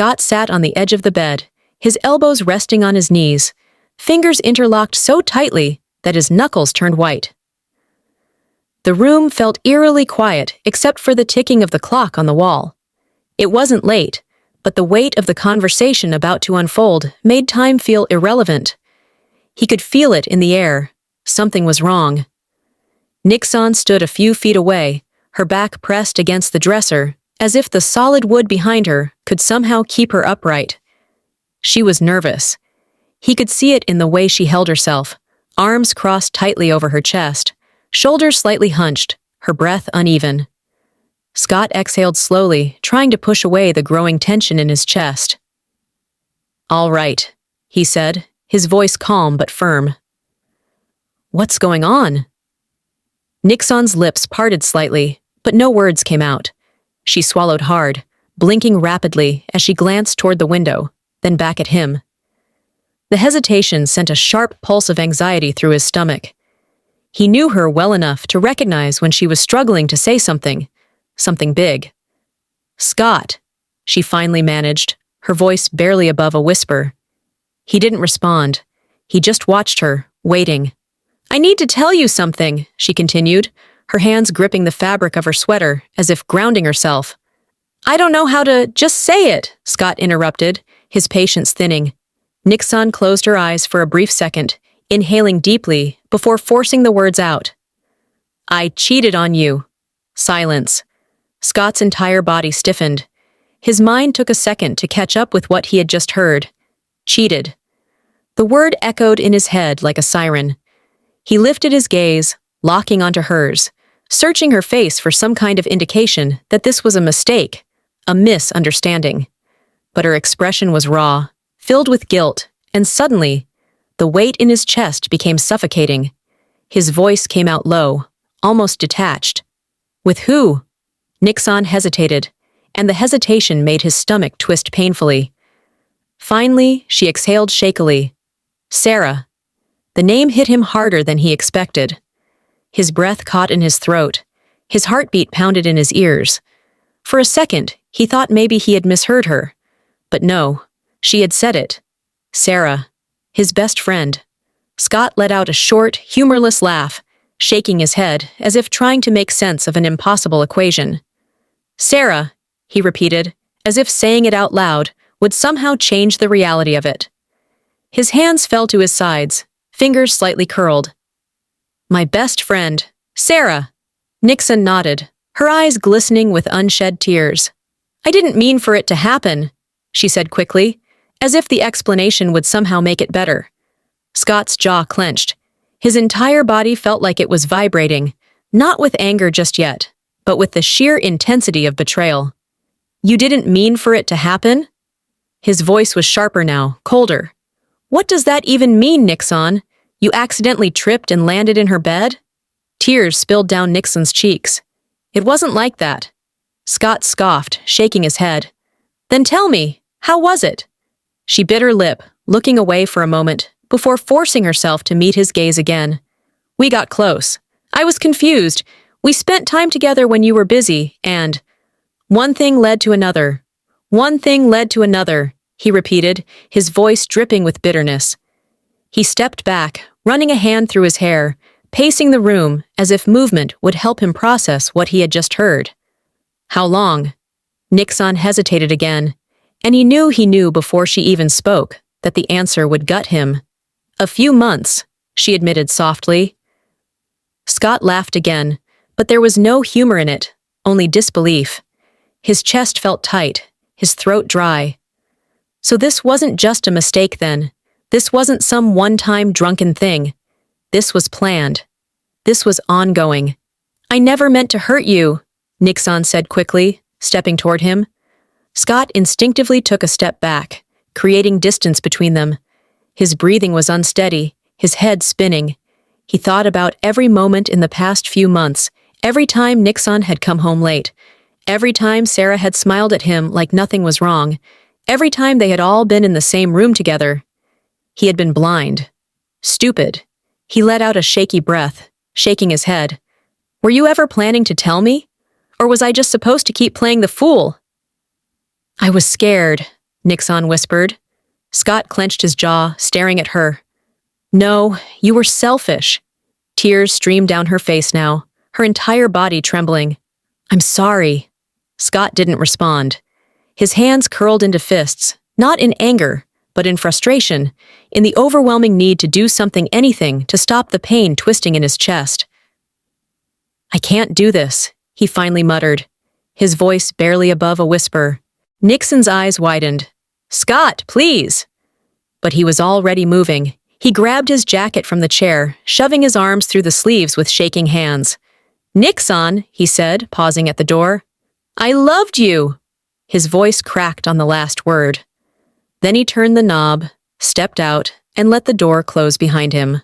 Scott sat on the edge of the bed, his elbows resting on his knees, fingers interlocked so tightly that his knuckles turned white. The room felt eerily quiet except for the ticking of the clock on the wall. It wasn't late, but the weight of the conversation about to unfold made time feel irrelevant. He could feel it in the air. Something was wrong. Niksan stood a few feet away, her back pressed against the dresser, as if the solid wood behind her could somehow keep her upright. She was nervous. He could see it in the way she held herself, arms crossed tightly over her chest, shoulders slightly hunched, her breath uneven. Scott exhaled slowly, trying to push away the growing tension in his chest. "All right," he said, his voice calm but firm. "What's going on?" Niksan's lips parted slightly, but no words came out. She swallowed hard, blinking rapidly as she glanced toward the window, then back at him. The hesitation sent a sharp pulse of anxiety through his stomach. He knew her well enough to recognize when she was struggling to say something big. "Scott," she finally managed, her voice barely above a whisper. He didn't respond. He just watched her, waiting. "I need to tell you something," she continued, her hands gripping the fabric of her sweater as if grounding herself. "I don't know how to just say it," Scott interrupted, his patience thinning. Niksan closed her eyes for a brief second, inhaling deeply before forcing the words out. "I cheated on you." Silence. Scott's entire body stiffened. His mind took a second to catch up with what he had just heard. Cheated. The word echoed in his head like a siren. He lifted his gaze, locking onto hers, searching her face for some kind of indication that this was a mistake, a misunderstanding. But her expression was raw, filled with guilt, and suddenly, the weight in his chest became suffocating. His voice came out low, almost detached. "With who?" Niksan hesitated, and the hesitation made his stomach twist painfully. Finally, she exhaled shakily. "Sarah." The name hit him harder than he expected. His breath caught in his throat. His heartbeat pounded in his ears. For a second, he thought maybe he had misheard her. But no, she had said it. Sarah. His best friend. Scott let out a short, humorless laugh, shaking his head as if trying to make sense of an impossible equation. "Sarah," he repeated, as if saying it out loud would somehow change the reality of it. His hands fell to his sides, fingers slightly curled. "My best friend, Sarah." Niksan nodded, her eyes glistening with unshed tears. "I didn't mean for it to happen," she said quickly, as if the explanation would somehow make it better. Scott's jaw clenched. His entire body felt like it was vibrating, not with anger just yet, but with the sheer intensity of betrayal. "You didn't mean for it to happen?" His voice was sharper now, colder. "What does that even mean, Niksan? You accidentally tripped and landed in her bed?" Tears spilled down Niksan's cheeks. "It wasn't like that." Scott scoffed, shaking his head. "Then tell me, how was it?" She bit her lip, looking away for a moment, before forcing herself to meet his gaze again. "We got close. I was confused. We spent time together when you were busy, and one thing led to another. One thing led to another," he repeated, his voice dripping with bitterness. He stepped back, running a hand through his hair, pacing the room as if movement would help him process what he had just heard. "How long?" Niksan hesitated again, and he knew before she even spoke that the answer would gut him. "A few months," she admitted softly. Scott laughed again, but there was no humor in it, only disbelief. His chest felt tight, his throat dry. So this wasn't just a mistake then. This wasn't some one-time drunken thing. This was planned. This was ongoing. "I never meant to hurt you," Niksan said quickly, stepping toward him. Scott instinctively took a step back, creating distance between them. His breathing was unsteady, his head spinning. He thought about every moment in the past few months, every time Niksan had come home late, every time Sarah had smiled at him like nothing was wrong, every time they had all been in the same room together. He had been blind. Stupid. He let out a shaky breath, shaking his head. "Were you ever planning to tell me? Or was I just supposed to keep playing the fool?" "I was scared," Niksan whispered. Scott clenched his jaw, staring at her. No, you were selfish. Tears streamed down her face now, her entire body trembling. I'm sorry. Scott didn't respond. His hands curled into fists, not in anger, but in frustration, in the overwhelming need to do anything to stop the pain twisting in his chest. I can't do this, he finally muttered, his voice barely above a whisper. Nixon's eyes widened. Scott, please! But he was already moving. He grabbed his jacket from the chair, shoving his arms through the sleeves with shaking hands. Niksan, he said, pausing at the door. I loved you! His voice cracked on the last word. Then he turned the knob, stepped out, and let the door close behind him.